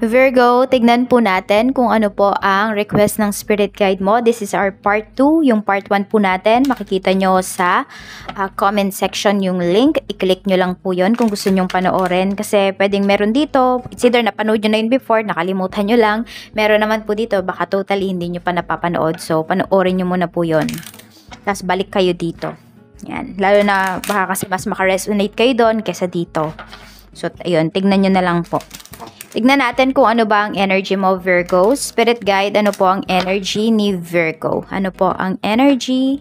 Virgo, tignan po natin kung ano po ang request ng spirit guide mo. This is our part 2. Yung part 1 po natin, makikita nyo sa comment section yung link. I-click nyo lang po yun kung gusto nyong panoorin. Kasi pwedeng meron dito, it's either napanood nyo na yun before, nakalimutan nyo lang. Meron naman po dito, baka totally hindi nyo pa napapanood. So, panoorin nyo muna po yun. Tapos balik kayo dito. Yan. Lalo na baka kasi mas makaresonate kayo doon kesa dito. So, ayun, tignan nyo na lang po. Tignan natin kung ano ba ang energy mo, Virgo. Spirit guide, ano po ang energy ni Virgo? Ano po ang energy?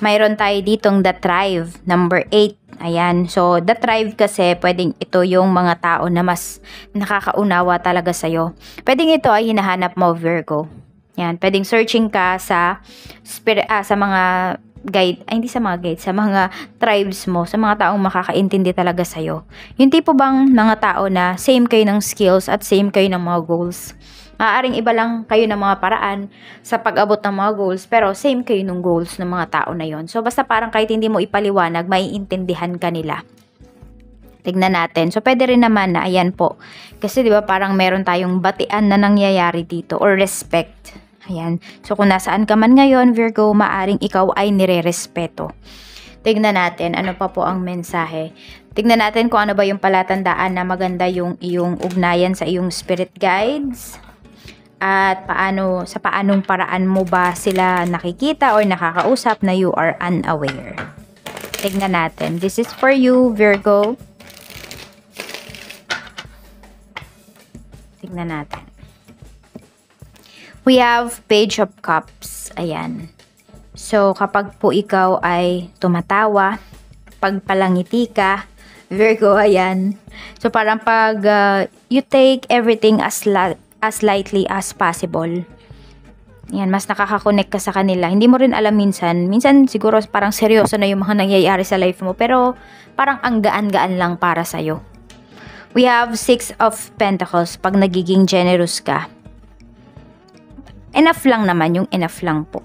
Mayroon tayo ditong The Thrive, number 8. Ayan. So, The Thrive kasi, pwedeng ito yung mga tao na mas nakakaunawa talaga sa'yo. Pwedeng ito ay hinahanap mo, Virgo. Yan. Pwedeng searching ka sa sa mga guide, ay hindi sa mga guide, sa mga tribes mo, sa mga taong makakaintindi talaga sa'yo. Yung tipo bang mga tao na same kayo ng skills at same kayo ng mga goals. Maaaring iba lang kayo ng mga paraan sa pag-abot ng mga goals, pero same kayo ng goals ng mga tao na yon. So, basta parang kahit hindi mo ipaliwanag, maiintindihan ka nila. Tignan natin. So, pwede rin naman na, ayan po. Kasi, di ba, parang meron tayong batian na nangyayari dito or respect. Ayan. So, kung nasaan ka man ngayon, Virgo, maaring ikaw ay nire-respeto. Tignan natin, ano pa po ang mensahe. Tignan natin kung ano ba yung palatandaan na maganda yung iyong ugnayan sa iyong spirit guides. At sa paanong paraan mo ba sila nakikita or nakakausap na you are unaware. Tignan natin. This is for you, Virgo. Tignan natin. We have Page of Cups. Ayan. So, kapag po ikaw ay tumatawa, pagpalangiti ka, Virgo, ayan. So, parang pag you take everything as lightly as possible. Ayan, mas nakakakonect ka sa kanila. Hindi mo rin alam minsan. Minsan, siguro parang seryoso na yung mga nangyayari sa life mo. Pero, parang ang gaan-gaan lang para sa'yo. We have 6 of Pentacles. Pag nagiging generous ka, enough lang naman, yung enough lang po.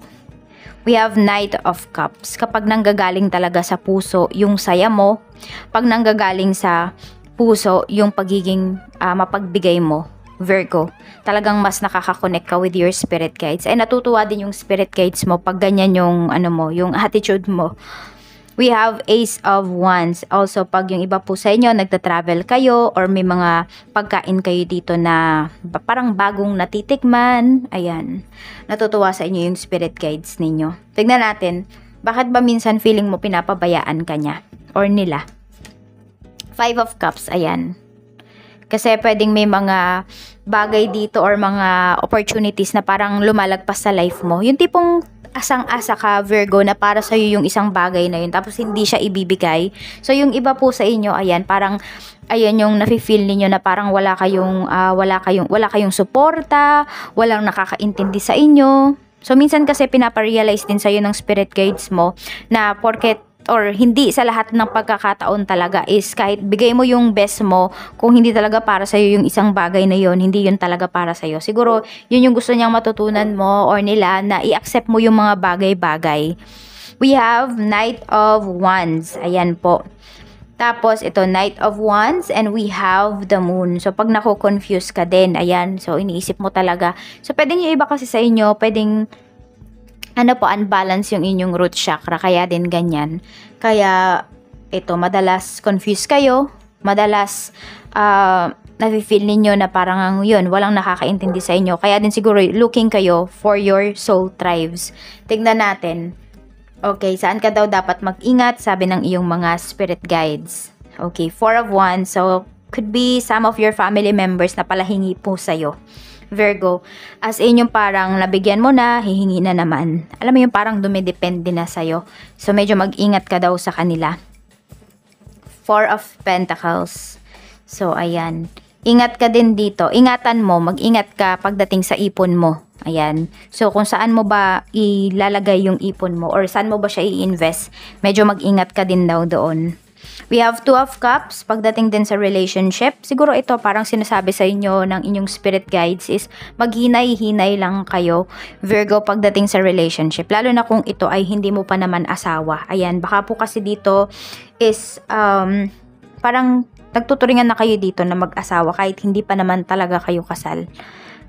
We have Knight of Cups. Kapag nanggagaling talaga sa puso, yung saya mo. Pag nanggagaling sa puso, yung pagiging mapagbigay mo, Virgo. Talagang mas nakakakonect ka with your spirit guides. Ay natutuwa din yung spirit guides mo pag ganyan yung, yung attitude mo. We have Ace of Wands. Also, pag yung iba po sa inyo, nagta-travel kayo or may mga pagkain kayo dito na parang bagong natitikman. Ayan. Natutuwa sa inyo yung spirit guides ninyo. Tignan natin, bakit ba minsan feeling mo pinapabayaan ka niya or nila? 5 of Cups. Ayan. Kasi pwedeng may mga bagay dito or mga opportunities na parang lumalagpas sa life mo. Yung tipong asang-asa ka, Virgo, na para sa'yo yung isang bagay na yun, tapos hindi siya ibibigay. So, yung iba po sa inyo, ayan, parang, ayan yung nafe-feel ninyo na parang wala kayong suporta, walang nakakaintindi sa inyo. So, minsan kasi pinaparealize din sa'yo ng spirit guides mo na porket or hindi sa lahat ng pagkakataon talaga is kahit bigay mo yung best mo, kung hindi talaga para sa'yo yung isang bagay na yun, hindi yun talaga para sa'yo. Siguro, yun yung gusto niyang matutunan mo or nila na i-accept mo yung mga bagay-bagay. We have Knight of Wands. Ayan po. Tapos, ito, Knight of Wands and we have the Moon. So, pag nako-confuse ka din, ayan, so iniisip mo talaga. So, pwedeng yung iba kasi sa inyo, pwedeng unbalance yung inyong root chakra, kaya din ganyan. Kaya, ito, madalas confused kayo, madalas, nafe-feel ninyo na parang yun, walang nakakaintindi sa inyo. Kaya din siguro, looking kayo for your soul tribes. Tignan natin. Okay, saan ka daw dapat mag-ingat, sabi ng iyong mga spirit guides. Okay, 4 of Wands. So, could be some of your family members na palahingi po sa'yo. Virgo, as in yung parang nabigyan mo na, hihingi na naman. Alam mo yung parang dumidepende na sa'yo. So, medyo mag-ingat ka daw sa kanila. 4 of Pentacles. So, ayan. Ingat ka din dito. Ingatan mo, mag-ingat ka pagdating sa ipon mo. Ayan. So, kung saan mo ba ilalagay yung ipon mo or saan mo ba siya i-invest, medyo mag-ingat ka din daw doon. We have 2 of Cups. Pagdating din sa relationship, siguro ito parang sinasabi sa inyo ng inyong spirit guides is maghinay-hinay lang kayo, Virgo, pagdating sa relationship. Lalo na kung ito ay hindi mo pa naman asawa. Ayan, baka po kasi dito is parang nagtuturingan na kayo dito na mag-asawa kahit hindi pa naman talaga kayo kasal.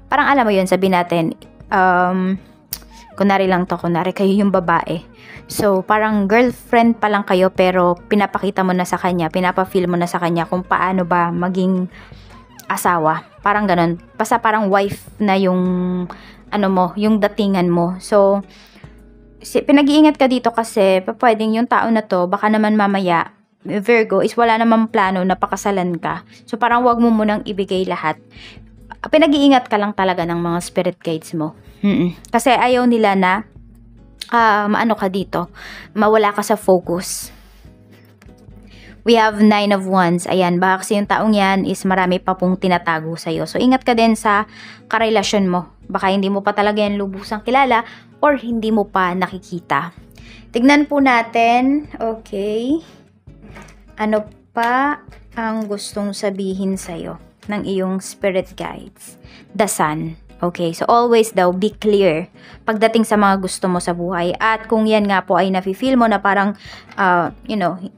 Parang alam mo yun, sabihin natin, kunwari kayo yung babae. So, parang girlfriend pa lang kayo pero pinapakita mo na sa kanya, pinapa-feel mo na sa kanya kung paano ba maging asawa. Parang ganun. Basta parang wife na yung, yung datingan mo. So, pinag-iingat ka dito kasi pwedeng yung tao na to, baka naman mamaya, Virgo, is wala namang plano na pakasalan ka. So, parang wag mo munang ibigay lahat. Pinag-iingat ka lang talaga ng mga spirit guides mo. Kasi ayaw nila na ka dito, mawala ka sa focus. We have 9 of Wands. Ayan, baka kasi yung taong yan is marami pa pong tinatago sa'yo. So, ingat ka din sa karelasyon mo. Baka hindi mo pa talaga yan lubusang kilala or hindi mo pa nakikita. Tignan po natin. Okay. Ano pa ang gustong sabihin sa'yo ng iyong spirit guides? The Sun. Okay, so always daw be clear pagdating sa mga gusto mo sa buhay. At kung yan nga po ay nafe-feel mo na parang,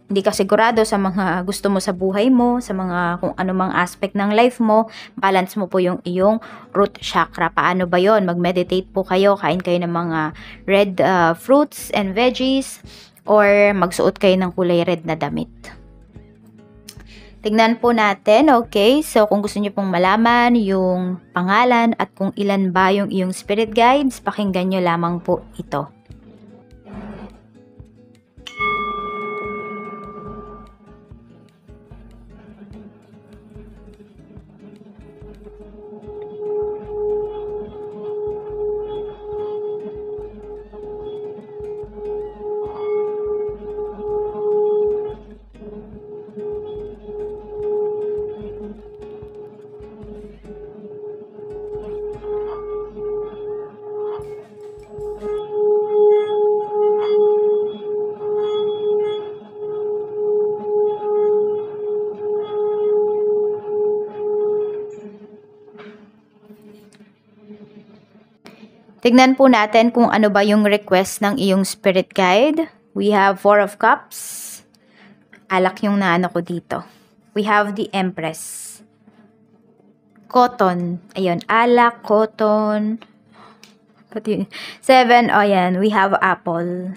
hindi ka sigurado sa mga gusto mo sa buhay mo, sa mga kung anumang aspect ng life mo, balance mo po yung iyong root chakra. Paano ba yon? Mag-meditate po kayo, kain kayo ng mga red fruits and veggies, or magsuot kayo ng kulay red na damit. Tignan po natin, okay? So, kung gusto niyo pong malaman yung pangalan at kung ilan ba yung iyong spirit guides, pakinggan nyo lamang po ito. Tignan po natin kung ano ba yung request ng iyong spirit guide. We have 4 of Cups. Alak yung naano ko dito. We have the Empress. Cotton. Ayun, alak, cotton. 7, ayan, we have apple.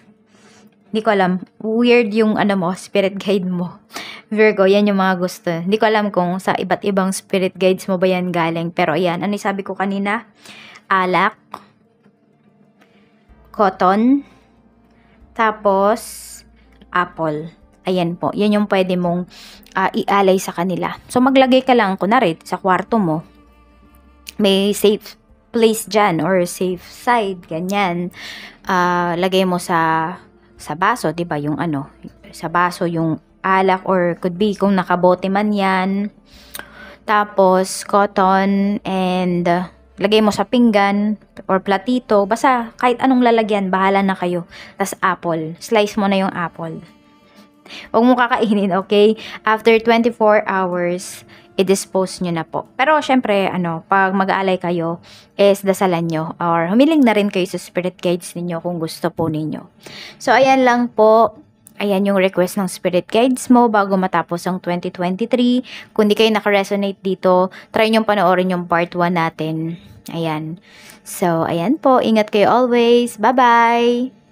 Hindi ko alam. Weird yung spirit guide mo. Virgo, yan yung mga gusto. Hindi ko alam kung sa iba't ibang spirit guides mo ba yan galing. Pero ayan, sabi ko kanina? Alak, cotton, tapos apple. Ayan po, yan yung pwede mong ialay sa kanila. So, maglagay ka lang, kunwari, sa kwarto mo. May safe place dyan or safe side, ganyan. Lagay mo sa baso, diba? Yung sa baso, yung alak or could be kung nakabote man yan. Tapos, cotton and lagay mo sa pinggan or platito. Basta kahit anong lalagyan, bahala na kayo. Tapos apple. Slice mo na yung apple. Huwag mo kakainin, okay? After 24 hours, i-dispose nyo na po. Pero syempre, pag mag-aalay kayo, is dasalan nyo. Or humiling na rin kayo sa spirit guides ninyo kung gusto po ninyo. So, ayan lang po. Ayan yung request ng spirit guides mo bago matapos ang 2023. Kung di kayo naka-resonate dito, try nyo panoorin yung part 1 natin. Ayan. So, ayan po. Ingat kayo always. Bye-bye!